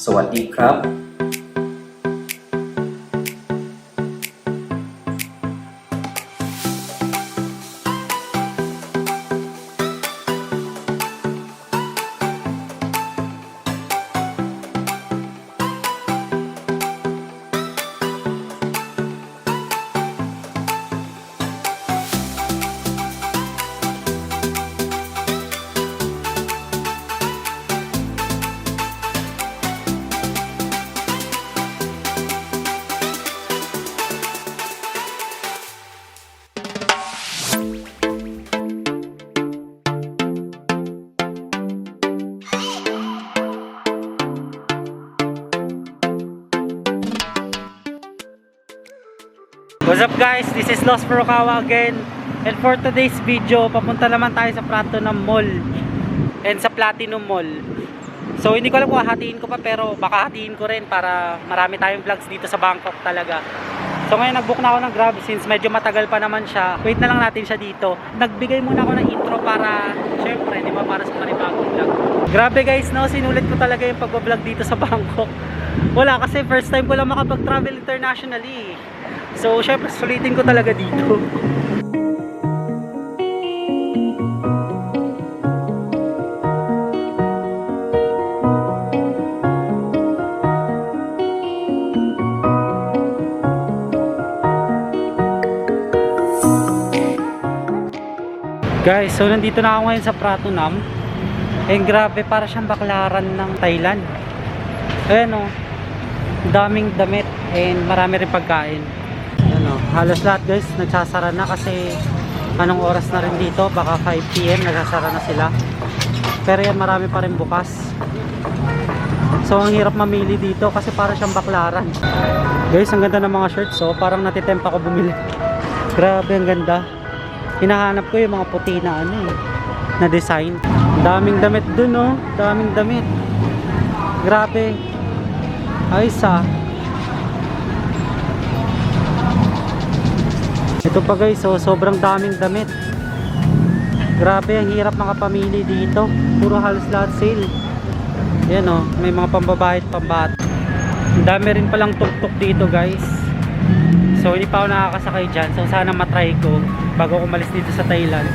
สวัสดีครับ What's up guys, this is Los Furukawa again, and for today's video papunta naman tayo sa Pratunam Mall and sa Platinum Mall. So hindi ko alam kung hahatiin ko pa, pero baka hatiin ko rin para marami tayong vlogs dito sa Bangkok talaga. So ngayon nagbook na ako ng Grab since medyo matagal pa naman siya. Wait na lang natin siya dito. Nagbigay muna ako ng intro para syempre, di ba, para sa panibagong vlog. Grabe guys, no, sinulit ko talaga yung pag-vlog dito sa Bangkok. Wala, kasi first time ko lang makapag-travel internationally. So, syempre, sulitin ko talaga dito. Guys, so nandito na ako ngayon sa Pratunam. And grabe, para siyang baklaran ng Thailand. Ayan o, daming damit and marami rin pagkain. Ano, halos lahat guys nagsasara na kasi anong oras na rin dito, baka 5 PM nagsasara na sila, pero yan marami pa rin bukas. So ang hirap mamili dito kasi para siyang baklaran. Guys, ang ganda ng mga shirts, so parang natitempa ko bumili. Grabe, ang ganda. Hinahanap ko yung mga puti na ano na design. Daming damit dun, oh, daming damit. Grabe, ayos ah. Ito pa guys, so sobrang daming damit. Grabe, ang hirap makapamili dito. Puro halos lahat sale. Yan o, may mga pambabae at pambata. Ang dami rin palang tuk-tuk dito guys. So hindi pa ako nakakasakay dyan. So sana matry ko bago ako umalis dito sa Thailand.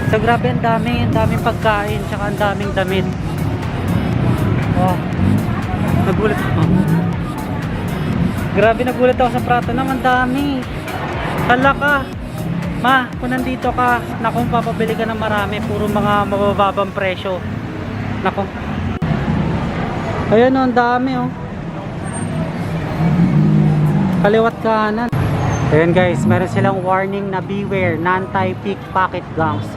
So grabe, ang daming pagkain, tsaka ang daming damit. Oh, nagulat ako. Grabe, nagulat ako sa Pratunam, ang dami. Hala ka, ma, kung nandito ka, naku, papabili ka ng marami, puro mga mabababang presyo. Naku, ayan o, ang dami o. Kaliwat kanan. Ayan guys, meron silang warning na beware, non-pickpocket gangs.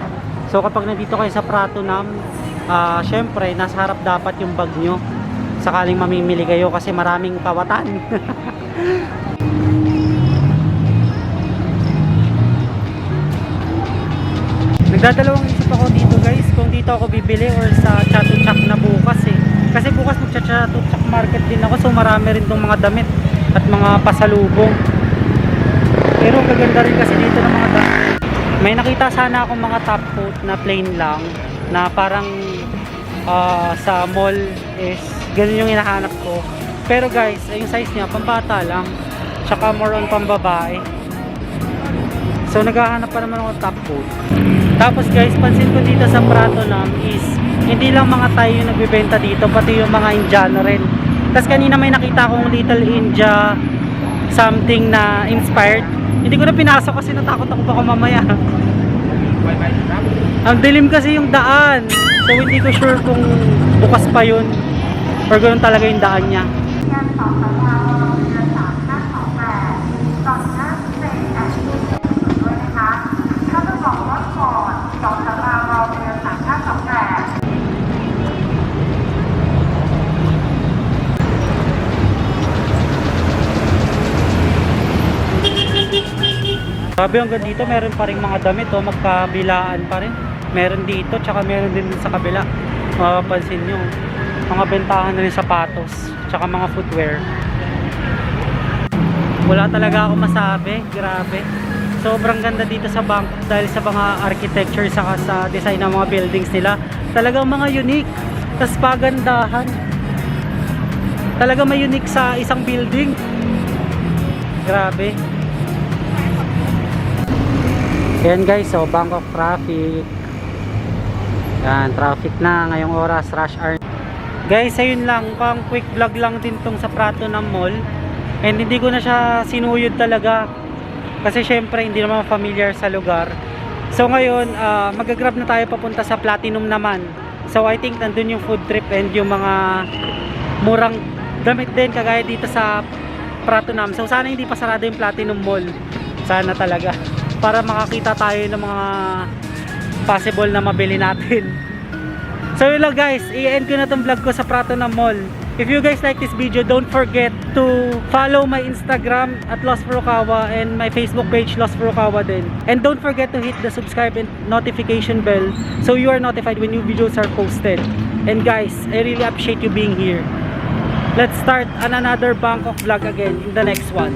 So kapag nandito kayo sa Pratunam, syempre nasa harap dapat yung bag nyo sakaling mamimili kayo kasi maraming kawatan. Nagdadalawang isip ako dito guys, kung dito ako bibili or sa Chatuchak na bukas eh. Kasi bukas magcha-Chatuchak market din ako, so marami rin tong mga damit at mga pasalubong. Pero gaganda rin kasi dito ng mga damit. May nakita sana akong mga top coat na plain lang, na parang sa mall is ganun yung hinahanap ko. Pero guys, yung size niya pambata lang, tsaka more on pambabae. So naghahanap pa naman ako top coat. Tapos guys, pansin ko dito sa Pratunam is hindi lang mga Thai yung nagbibenta dito, pati yung mga Indiano rin. Tapos kanina may nakita akong Little India something na inspired. Hindi ko na pinasok kasi natakot ako baka mamaya. Ang dilim kasi yung daan, so hindi ko sure kung bukas pa yun or ganoon talaga yung daan niya. Sabi hanggang dito meron pa rin mga damit, oh, magkabilaan pa rin. Meron dito, tsaka meron din sa kabila. Mapapansin nyo, mga bentahan na rin sapatos, tsaka mga footwear. Wala talaga ako masabi, grabe. Sobrang ganda dito sa Bangkok dahil sa mga architecture saka sa design ng mga buildings nila. Talagang mga unique, tas pagandahan. Talaga may unique sa isang building. Grabe. Ayan guys, so Bangkok traffic. Yan, traffic na ngayong oras, rush hour. Guys, ayun lang, pang quick vlog lang din tong sa Pratunam Mall. And hindi ko na siya sinuyod talaga. Kasi syempre hindi naman familiar sa lugar. So ngayon, mag-grab na tayo papunta sa Platinum naman. So I think nandun yung food trip and yung mga murang damit din kagaya dito sa Pratunam. So sana hindi pa sarado yung Platinum Mall. Sana talaga. Para makakita tayo ng mga possible na mabili natin. So yun lang guys, i-end ko na tong vlog ko sa Pratunam Mall. If you guys like this video, don't forget to follow my Instagram at Lost Furukawa and my Facebook page Lost Furukawa din. And don't forget to hit the subscribe and notification bell so you are notified when new videos are posted. And guys, I really appreciate you being here. Let's start on another Bangkok vlog again in the next one.